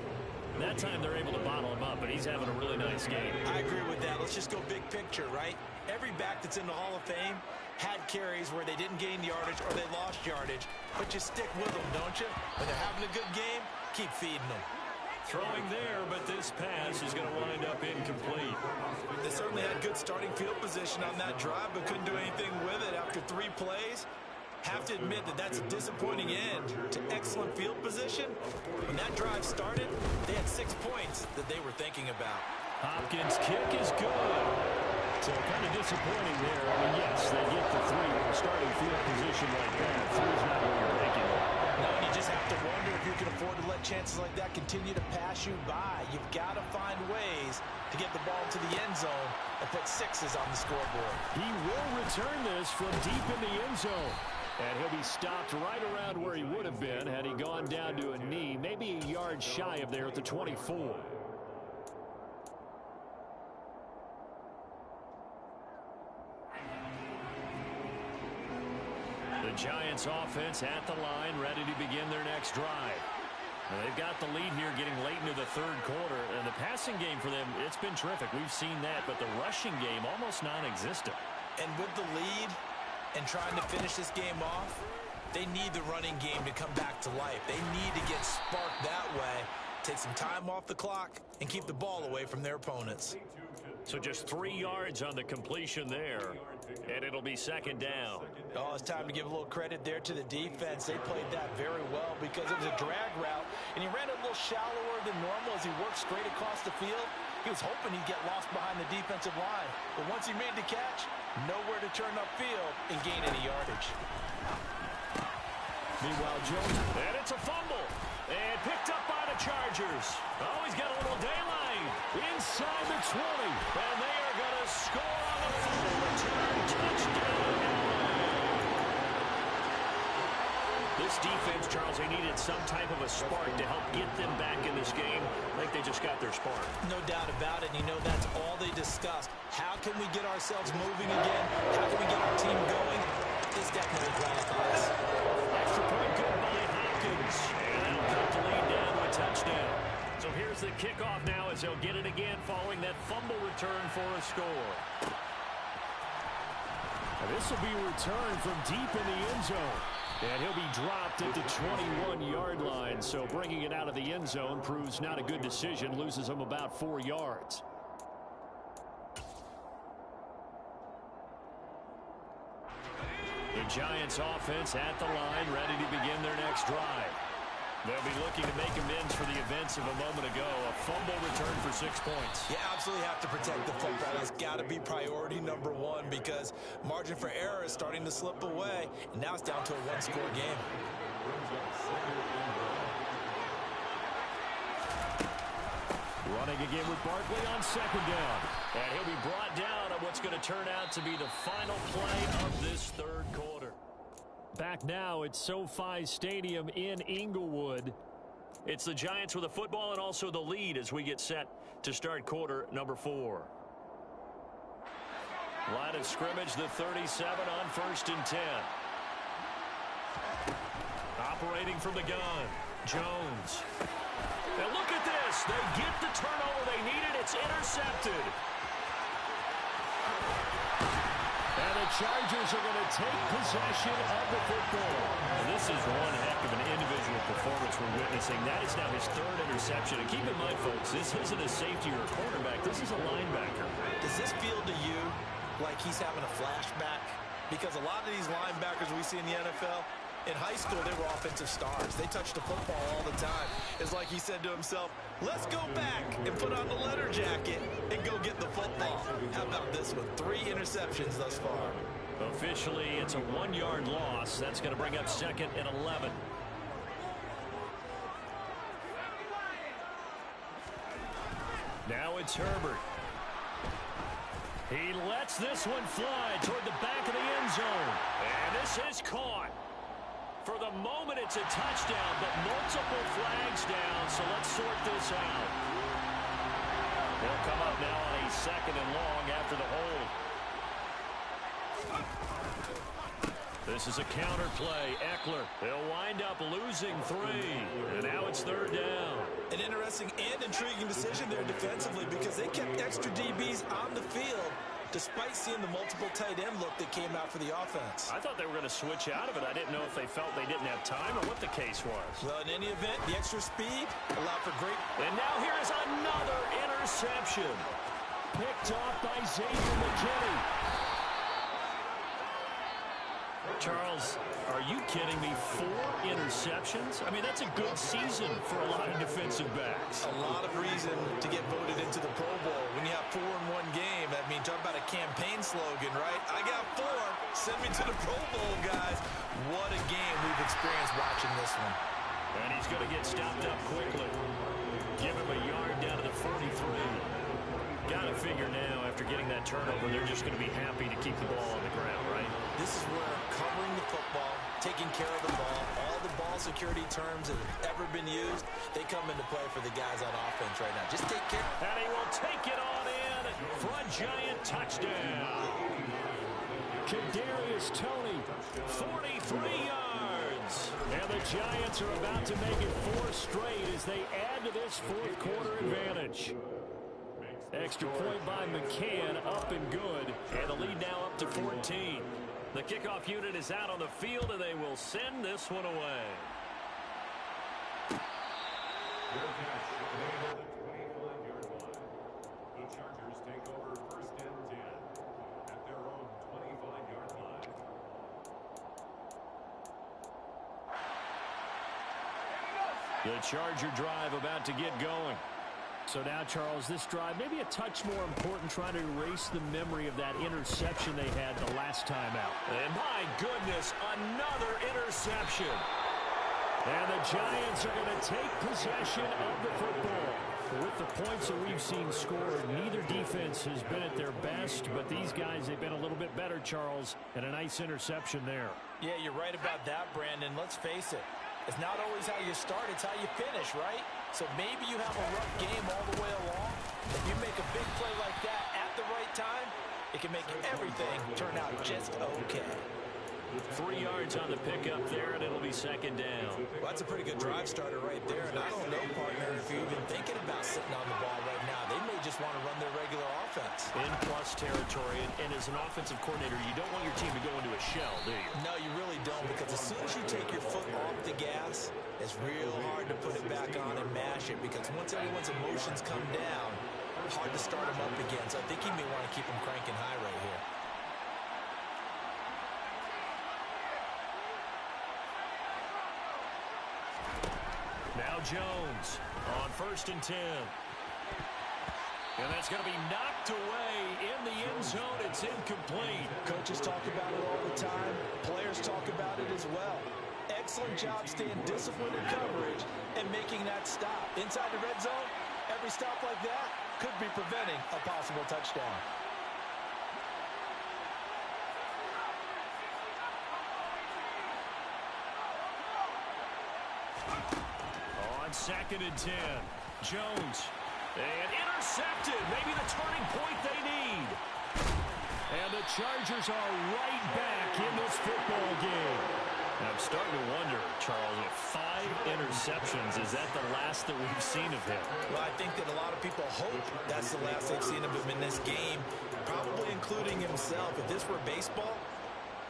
That time they're able to bottle him up, but he's having a really nice game. I agree with that. Let's just go big picture, right? Every back that's in the Hall of Fame had carries where they didn't gain yardage or they lost yardage, but you stick with them, don't you? When they're having a good game, keep feeding them. Throwing there, but this pass is going to wind up incomplete. They certainly had good starting field position on that drive, but couldn't do anything with it after 3 plays. Have to admit that that's a disappointing end to excellent field position. When that drive started, they had 6 points that they were thinking about. Hopkins' kick is good. So kind of disappointing there. I mean, yes, they get the 3 from starting field position like that. 3's not what you're making. No, and you just have to wonder if you can afford to let chances like that continue to pass you by. You've got to find ways to get the ball to the end zone and put 6s on the scoreboard. He will return this from deep in the end zone. And he'll be stopped right around where he would have been had he gone down to a knee, maybe a yard shy of there at the 24. The Giants offense at the line, ready to begin their next drive. Now, they've got the lead here getting late into the 3rd quarter, and the passing game for them, it's been terrific. We've seen that, but the rushing game almost non-existent. And with the lead and trying to finish this game off, they need the running game to come back to life. They need to get sparked that way, take some time off the clock, and keep the ball away from their opponents. So just 3 yards on the completion there, and it'll be 2nd down. Oh, it's time to give a little credit there to the defense. They played that very well because it was a drag route, and he ran a little shallower than normal as he worked straight across the field. He was hoping he'd get lost behind the defensive line, but once he made the catch, nowhere to turn upfield and gain any yardage. Meanwhile, Jones, and it's a fumble, and picked up by the Chargers. Oh, he's got a little daylight inside the 20, and they are going to score on the fumble return. Touchdown. This defense, Charles, they needed some type of a spark to help get them back in this game. I think they just got their spark. No doubt about it, and you know that's all they discussed. How can we get ourselves moving again? How can we get our team going? This definitely qualifies. Extra point good by Hopkins, and that'll cut the lead down to a touchdown. So here's the kickoff now as they'll get it again following that fumble return for a score. And this will be returned from deep in the end zone. And he'll be dropped at the 21-yard line. So bringing it out of the end zone proves not a good decision. Loses him about 4 yards. The Giants offense at the line, ready to begin their next drive. They'll be looking to make amends for the events of a moment ago. A fumble return for 6 points. You absolutely have to protect the football. It's got to be priority number 1 because margin for error is starting to slip away. And now it's down to a 1-score game. Running again with Barkley on 2nd down. And he'll be brought down on what's going to turn out to be the final play of this 3rd quarter. Back now at SoFi Stadium in Inglewood. It's the Giants with the football and also the lead as we get set to start quarter number 4. Line of scrimmage, the 37 on 1st and 10. Operating from the gun, Jones. And look at this. They get the turnover they needed. It's intercepted. And the Chargers are going to take possession of the football. And this is one heck of an individual performance we're witnessing. That is now his 3rd interception. And keep in mind, folks, this isn't a safety or a cornerback. This is a linebacker. Does this feel to you like he's having a flashback because a lot of these linebackers we see in the NFL, in high school, they were offensive stars. They touched the football all the time. It's like he said to himself, let's go back and put on the leather jacket and go get the football. How about this one? 3 interceptions thus far. Officially, it's a 1-yard loss. That's going to bring up 2nd and 11. Now it's Herbert. He lets this one fly toward the back of the end zone. And this is caught. For the moment, it's a touchdown, but multiple flags down, so let's sort this out. He'll come up now on a 2nd and long after the hold. This is a counter play. Eckler, they'll wind up losing 3. And now it's 3rd down. An interesting and intriguing decision there defensively because they kept extra DBs on the field despite seeing the multiple tight end look that came out for the offense. I thought they were going to switch out of it. I didn't know if they felt they didn't have time or what the case was. Well, in any event, the extra speed allowed for great... And now here is another interception. Picked off by Xavier McKinney. Charles, are you kidding me? 4 interceptions? I mean, that's a good season for a lot of defensive backs. A lot of reason to get voted into the Pro Bowl. When you have 4 in one game, I mean, talk about a campaign slogan, right? I got 4. Send me to the Pro Bowl, guys. What a game we've experienced watching this one. And he's going to get stopped up quickly. Give him a yard down to the 43. Got to figure now, after getting that turnover, they're just going to be happy to keep the ball on the ground, right? This is where covering the football, taking care of the ball, all the ball security terms that have ever been used, they come into play for the guys on offense right now. Just take care. And he will take it on in for a giant touchdown. Kadarius Toney, 43 yards. And the Giants are about to make it 4 straight as they add to this 4th quarter advantage. Extra point by McCann, up and good. And the lead now up to 14. The kickoff unit is out on the field, and they will send this one away. Good catch. They hold the 25-yard line. The Chargers take over 1st and 10 at their own 25-yard line. The Charger drive about to get going. So now, Charles, this drive maybe a touch more important, trying to erase the memory of that interception they had the last time out. And my goodness, another interception. And the Giants are going to take possession of the football. With the points that we've seen scored, neither defense has been at their best, but these guys, they've been a little bit better, Charles, and a nice interception there. Yeah, you're right about that, Brandon. Let's face it. It's not always how you start, it's how you finish, right? So maybe you have a rough game all the way along. If you make a big play like that at the right time, it can make everything turn out just okay. 3 yards on the pickup there, and it'll be 2nd down. Well, that's a pretty good drive starter right there. And I don't know, partner, if you're even thinking about sitting on the ball right now. They may just want to run their regular offense. In plus territory, and as an offensive coordinator, you don't want your team to go into a shell, do you? No, you really don't, because as soon as you take your foot off the gas, it's real hard to put it back on and mash it, because once everyone's emotions come down, hard to start them up again. So I think he may want to keep them cranking high right here. Now Jones on 1st and 10. And that's going to be knocked away in the end zone. It's incomplete. Coaches talk about it all the time. Players talk about it as well. Excellent job staying disciplined in coverage and making that stop. Inside the red zone, every stop like that could be preventing a possible touchdown. On 2nd and 10, Jones, and intercepted, maybe the turning point they need. And the Chargers are right back in this football game. And I'm starting to wonder, Charles, if 5 interceptions, is that the last that we've seen of him? Well, I think that a lot of people hope that's the last they've seen of him in this game, probably including himself. If this were baseball,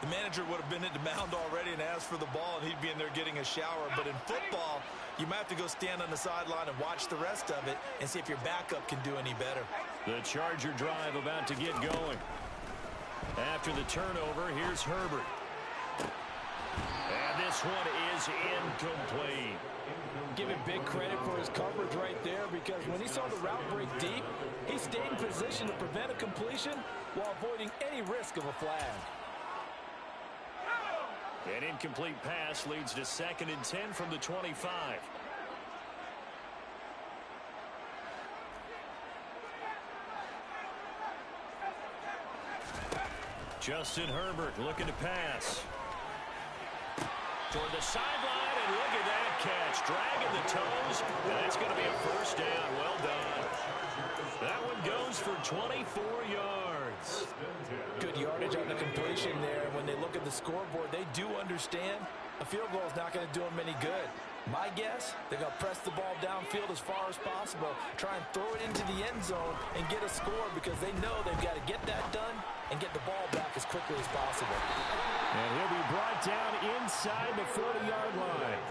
the manager would have been at the mound already and asked for the ball, and he'd be in there getting a shower. But in football, you might have to go stand on the sideline and watch the rest of it and see if your backup can do any better. The Charger drive about to get going. After the turnover, here's Herbert. And this one is incomplete. Give him big credit for his coverage right there, because when he saw the route break deep, he stayed in position to prevent a completion while avoiding any risk of a flag. An incomplete pass leads to 2nd and 10 from the 25. Justin Herbert looking to pass. Toward the sideline, and look at that catch. Dragging the toes, and that's going to be a first down. Well done. That one goes for 24 yards. Good yardage on the completion there. When they look at the scoreboard, they do understand a field goal is not going to do them any good. My guess, they're going to press the ball downfield as far as possible, try and throw it into the end zone and get a score, because they know they've got to get that done and get the ball back as quickly as possible. And he'll be brought down inside the 40-yard line.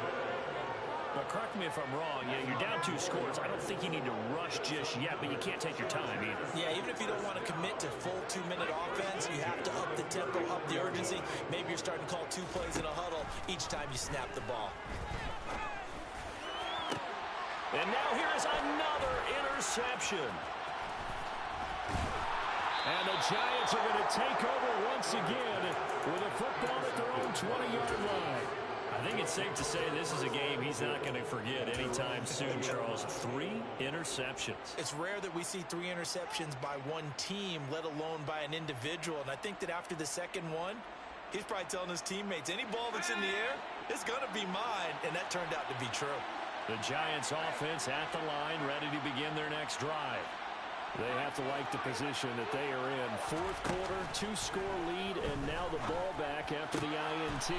But correct me if I'm wrong, you're down 2 scores. I don't think you need to rush just yet, but you can't take your time either. Yeah, even if you don't want to commit to full 2-minute offense, you have to up the tempo, up the urgency. Maybe you're starting to call 2 plays in a huddle each time you snap the ball. And now here is another interception. And the Giants are going to take over once again with a football at their own 20-yard line. I think it's safe to say this is a game he's not going to forget anytime soon, Charles. 3 interceptions. It's rare that we see 3 interceptions by one team, let alone by an individual. And I think that after the second one, he's probably telling his teammates, any ball that's in the air, it's going to be mine. And that turned out to be true. The Giants offense at the line, ready to begin their next drive. They have to like the position that they are in. 4th quarter, 2-score lead, and now the ball back after the INT.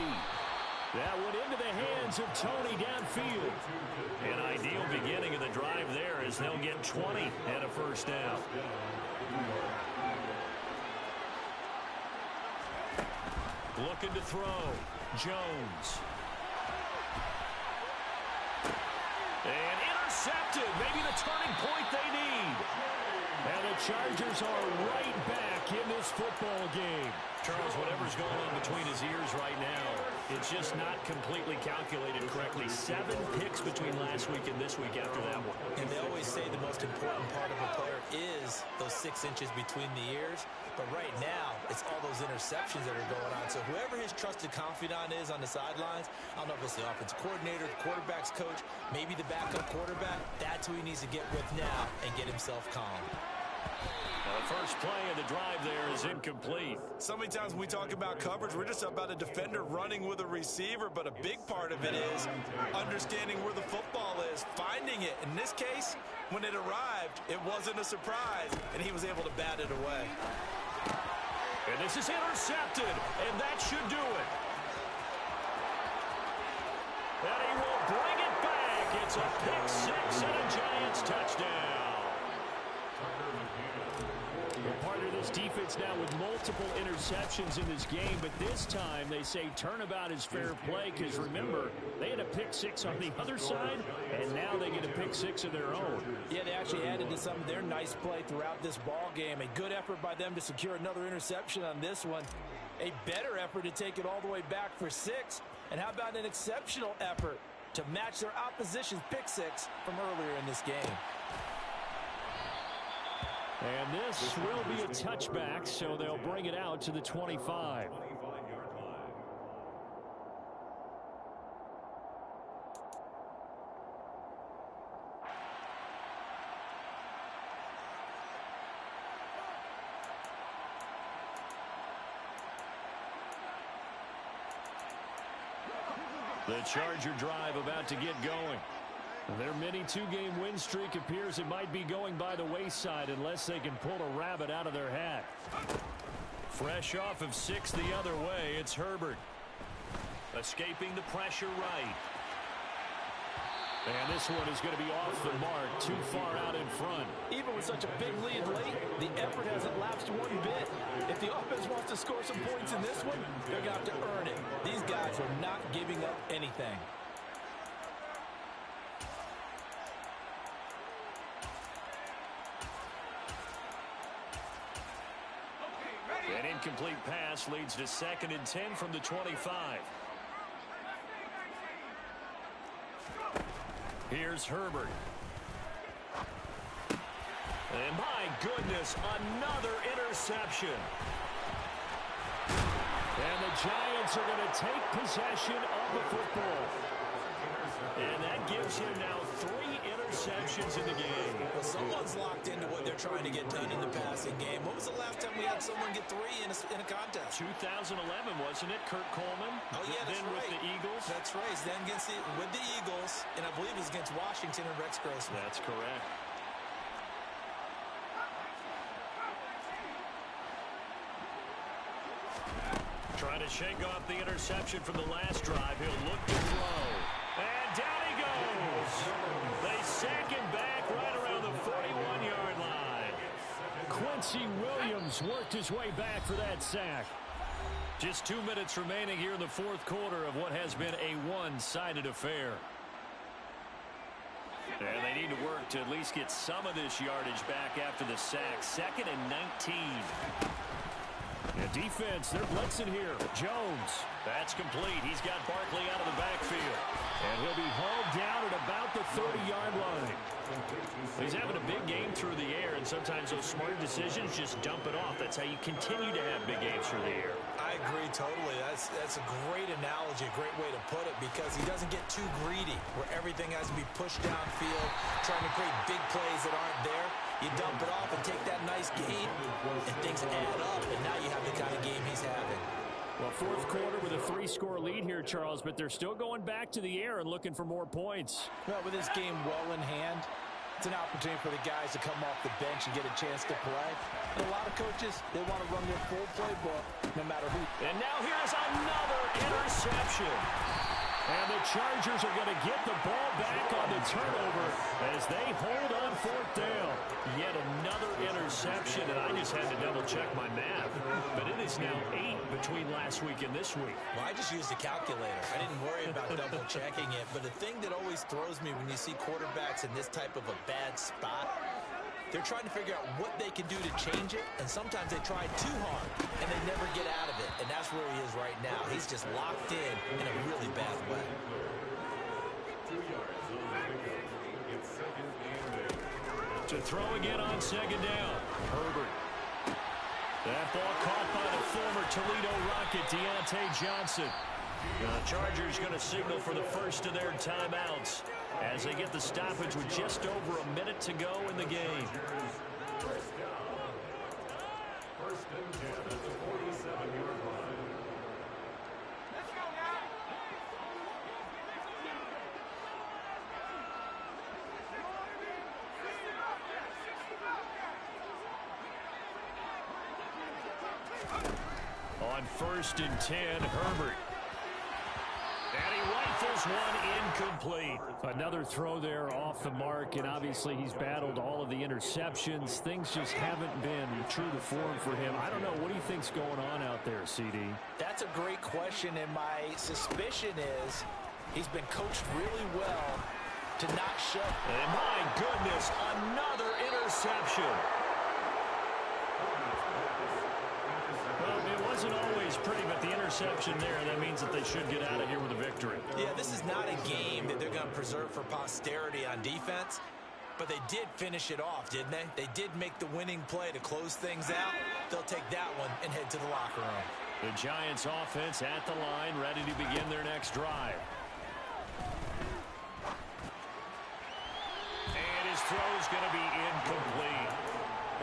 That went into the hands of Tony downfield. An ideal beginning of the drive there, as they'll get 20 and a first down. Looking to throw. Jones. And intercepted. Maybe the turning point they need. And the Chargers are right back in this football game. Charles, whatever's going on between his ears right now, it's just not completely calculated correctly. 7 picks between last week and this week after that one. And they always say the most important part of a player is those 6 inches between the ears. But right now, it's all those interceptions that are going on. So whoever his trusted confidant is on the sidelines, I don't know if it's the offense coordinator, the quarterback's coach, maybe the backup quarterback, that's who he needs to get with now and get himself calm. The first play of the drive there is incomplete. So many times when we talk about coverage, we're just about a defender running with a receiver, but a big part of it is understanding where the football is, finding it. In this case, when it arrived, it wasn't a surprise, and he was able to bat it away. And this is intercepted, and that should do it. And he will bring it back. It's a pick 6 and a Giants touchdown. Part of this defense now with multiple interceptions in this game, but this time they say turnabout is fair play, because remember, they had a pick 6 on the other side, and now they get a pick 6 of their own. Yeah, they actually added to some of their nice play throughout this ball game. A good effort by them to secure another interception on this one. A better effort to take it all the way back for 6. And how about an exceptional effort to match their opposition's pick 6 from earlier in this game? And this will be a touchback, so they'll bring it out to the 25. The Charger drive about to get going. Their mini 2-game win streak appears it might be going by the wayside unless they can pull a rabbit out of their hat. Fresh off of 6 the other way, it's Herbert. Escaping the pressure right. And this one is going to be off the mark, too far out in front. Even with such a big lead late, the effort hasn't lapsed one bit. If the offense wants to score some points in this one, they're going to have to earn it. These guys are not giving up anything. An incomplete pass leads to 2nd and 10 from the 25. Here's Herbert. And my goodness, another interception. And the Giants are going to take possession of the football. And that gives him now 3 interceptions in the game. Well, someone's locked into what they're trying to get done in the passing game. When was the last time we had someone get 3 in a contest? 2011, wasn't it? Kurt Coleman. Oh, yeah, that's then right. with the Eagles. That's right. Then with the Eagles, and I believe it was against Washington and Rex Grossman. That's correct. Trying to shake off the interception from the last drive. He'll look to throw. And down he goes. They sack him back right around the 41-yard line. Quincy Williams worked his way back for that sack. Just 2 minutes remaining here in the fourth quarter of what has been a one-sided affair. And they need to work to at least get some of this yardage back after the sack. 2nd and 19. And defense, they're blitzing here. Jones. That's complete. He's got Barkley out of the backfield. And he'll be hauled down at about the 30-yard line. He's having a big game through the air, and sometimes those smart decisions just dump it off. That's how you continue to have big games through the air. I agree totally. That's a great analogy, a great way to put it, because he doesn't get too greedy where everything has to be pushed downfield, trying to create big plays that aren't there. You dump it off and take that nice gain, and things add up, and now you have the kind of game he's having. Well, fourth quarter with a 3-score lead here, Charles, but they're still going back to the air and looking for more points. Well, with this game well in hand, it's an opportunity for the guys to come off the bench and get a chance to play. And a lot of coaches, they want to run their full playbook no matter who. And now here's another interception. And the Chargers are going to get the ball back on the turnover as they hold on 4th down. Yet another interception, and I just had to double-check my math. But it is now 8 between last week and this week. Well, I just used a calculator. I didn't worry about double-checking it. But the thing that always throws me when you see quarterbacks in this type of a bad spot, they're trying to figure out what they can do to change it, and sometimes they try too hard, and they never get out of it. And that's where he is right now. He's just locked in a really bad way. 2 yards on the pickup. It's 2nd and 8. To throw again on 2nd down. Herbert. That ball caught by the former Toledo Rocket, Deontay Johnson. The Chargers going to signal for the first of their timeouts as they get the stoppage with just over a minute to go in the game. First down. 1st and 10 at the 47-yard line. Let's go, guys. On 1st and 10, Herbert. And he rifles one incomplete. Another throw there off the mark, and obviously he's battled all of the interceptions. Things just haven't been true to form for him. I don't know. What do you think's going on out there, CD? That's a great question, and my suspicion is he's been coached really well to not show. And my goodness, another interception. Well, it wasn't always pretty, but the interception there, that means that they should get out of here with a victory. Yeah, this is not a game that they're going to preserve for posterity on defense, but they did finish it off, didn't they? They did make the winning play to close things out. They'll take that one and head to the locker room. The Giants offense at the line, ready to begin their next drive. And his throw's going to be incomplete.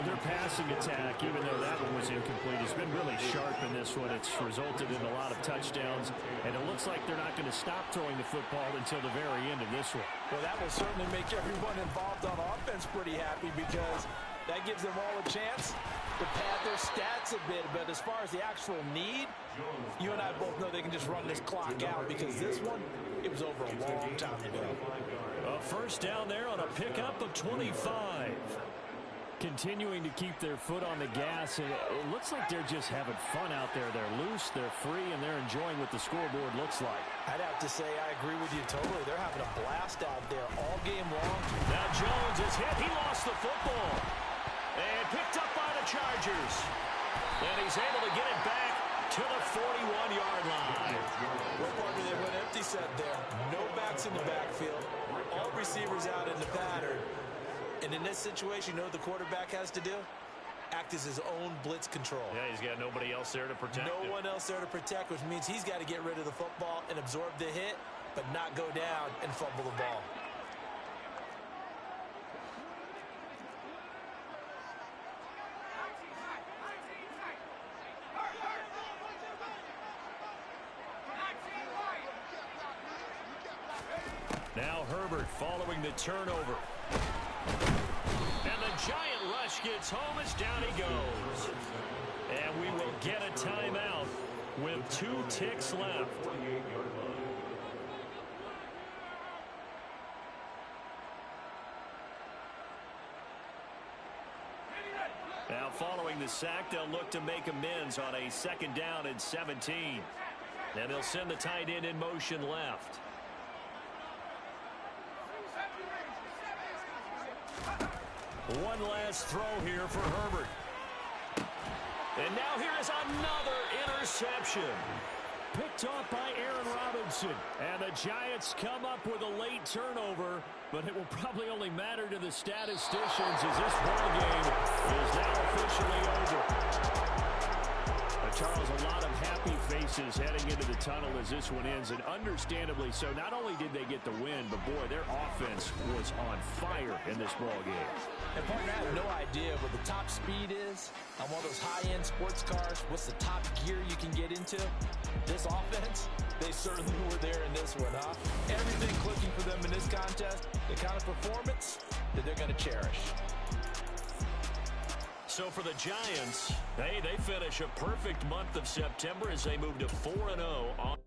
Their passing attack, even though that one was incomplete, has been really sharp in this one. It's resulted in a lot of touchdowns, and it looks like they're not going to stop throwing the football until the very end of this one. Well, that will certainly make everyone involved on offense pretty happy, because that gives them all a chance to pad their stats a bit. But as far as the actual need, you and I both know they can just run this clock out, because this one, it was over a long time ago. A first down there on a pickup of 25. Continuing to keep their foot on the gas, and it looks like they're just having fun out there. They're loose, they're free, and they're enjoying what the scoreboard looks like. I'd have to say I agree with you totally. They're having a blast out there all game long. Now Jones is hit. He lost the football. And picked up by the Chargers. And he's able to get it back to the 41-yard line. Well, partner, they went empty set there. No backs in the backfield. All receivers out in the pattern. And in this situation, you know what the quarterback has to do? Act as his own blitz control. Yeah, he's got nobody else there to protect him. No one else there to protect, which means he's got to get rid of the football and absorb the hit, but not go down and fumble the ball. Now Herbert following the turnover. And the giant rush gets home as down he goes. And we will get a timeout with 2 ticks left. Now following the sack, they'll look to make amends on a 2nd down and 17. And they'll send the tight end in motion left. One last throw here for Herbert. And now here is another interception. Picked off by Aaron Robinson. And the Giants come up with a late turnover, but it will probably only matter to the statisticians as this ball game is now officially over. Charles, a lot of happy faces heading into the tunnel as this one ends, and understandably so. Not only did they get the win, but boy, their offense was on fire in this ball game. And partner, I have no idea what the top speed is on one of those high-end sports cars. What's the top gear you can get into? This offense, they certainly were there in this one, huh? Everything clicking for them in this contest, the kind of performance that they're going to cherish. So for the Giants, they finish a perfect month of September as they move to 4-0 on